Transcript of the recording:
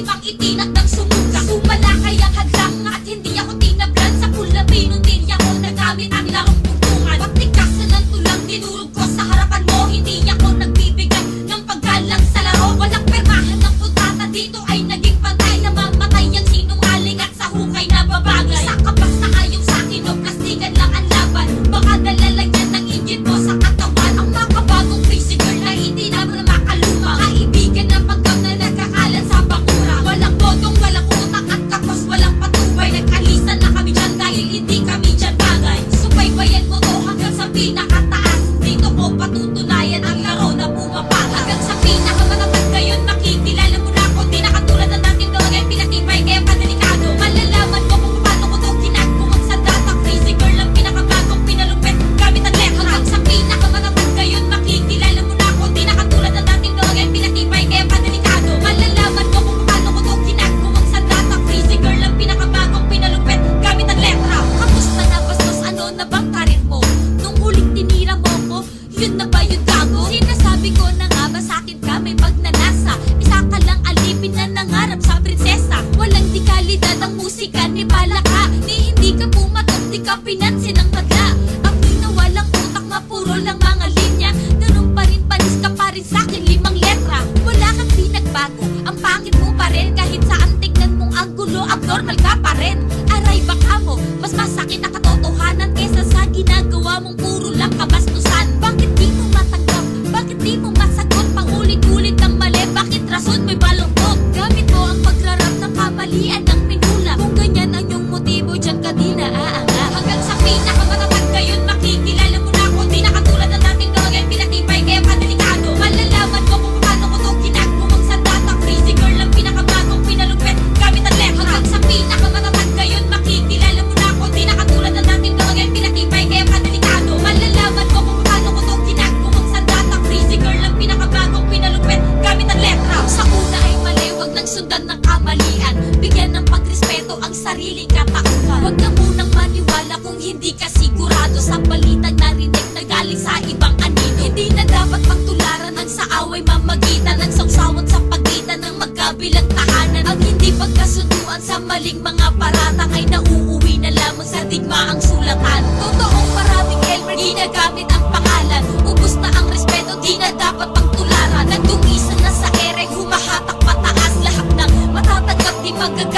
ibang itinak ng sumuga. Sumala kayang hadlang at hindi ako tinablan. Sa pula pinuntirya ko nagamit ang larong putungan. Pagtikasan ng tulang dinurog ko sa harapan mo. Hindi ako nagbibigay ng paggalang sa laro. Walang permahan ng puntata dito ay naging pantay. Namamatay ang sinungaling at sa hukay na babagay. Sa kabas na ayaw sa'kin o plastikan lang ang laban. Baka dala lang yan ng inggit mo sa katawan. Ang makabagong physical na hindi na makaluma. Kaibigan na pagkam na nagkakalat sa bakura. Walang bodong, walang utak at kapos, walang patubay. Nagkalisan na kami dyan dahil hindi kami dyan bagay. Subaybayan mo to hanggang sa pinakataas. Dito ko patutunayan ang laro na pumapala. Hanggang sa pinakamatatag ngayon makikilala mo na ako. Di na katulad ng natin doon ay pinatibay kaya padelikado. Malalaman mo kung paano ko to ginagawang sandatang crazy girl ang pinakabagong pinalupit gamit ang letra. Hanggang sa pinakamatatag ngayon makikilala mo na ako. Di na katulad ng natin doon ay pinatibay kaya padelikado. Malalaman mo kung paano ko to ginagawang sandatang crazy girl ang pinakabagong pinalupit gamit ang letra. Kamusta na bastos, ano na bang karir mo? Nung huling tinira mo ko, yun na ba yung gago? Sinasabi ko na nga ba sa'kin ka may pagnanasa? Isa ka lang alipin na nangarap sa prinsesa. Walang dekalidad ang musika ni Palaka. Ni hindi ka pumatok, di ka pinansin ang madla. Amoy na walang utak, mapuro lang mga linya. Ganun pa rin, panis ka pa rin sa'kin, 5 letra. Wala kang pinagbago, ang pangit mo pa rin. Kahit saan tignan mong anggulo, abnormal ka pa rin. Aray baka mo, mas masakit na katotohanan kesa sa ginagawa mong puro lang kabastusan. Bakit di mo matanggap? Bakit di mo masagot? Paulit-ulit ang mali, bakit rason may balungkot? Gamit mo ang pagrarap ng kamalian ng pinula. Kung ganyan ang iyong motibo, dyan ka di naaanga. Hanggang sa pinakamatatag ngayon makikilala mo na ako. Di na katulad ng natin doon ay pinatibay kaya padelikado. Malalaman mo kung paano ko to ginagawang sandatang crazy girl ang pinakabagong pinalupit gamit ang letra. Hanggang sa pinakamatatag ngayon makikilala mo na ako. Di na katulad ng natin doon ay pinatibay kaya padelikado. Malalaman mo kung paano ko to ginagawang sandatang crazy girl ang pinakabagong pinalupit gamit ang letra. Sa una ay mali, wag nang sundan ng kamalian. Bigyan ng pagrespeto ang sariling katauhan. Wag na munang maniwala kung hindi ka sigurado sa balitang narinig na galing sa ibang anino. Hindi na dapat pagtularan ang sa away mamagitan ng sawsawan sa pagitan ng magkabilang tahanan. Ang hindi pagkasunduan sa maling mga paratang ay nauuwi na lamang sa digmaang sulatan. Totoong maraming Elmer ginagamit ang pangalan. Ubus na ang respeto, di na dapat pagtularan. Nagdungisan na sa ere, humahatak pataas. Lahat ng matatanggap di magagamit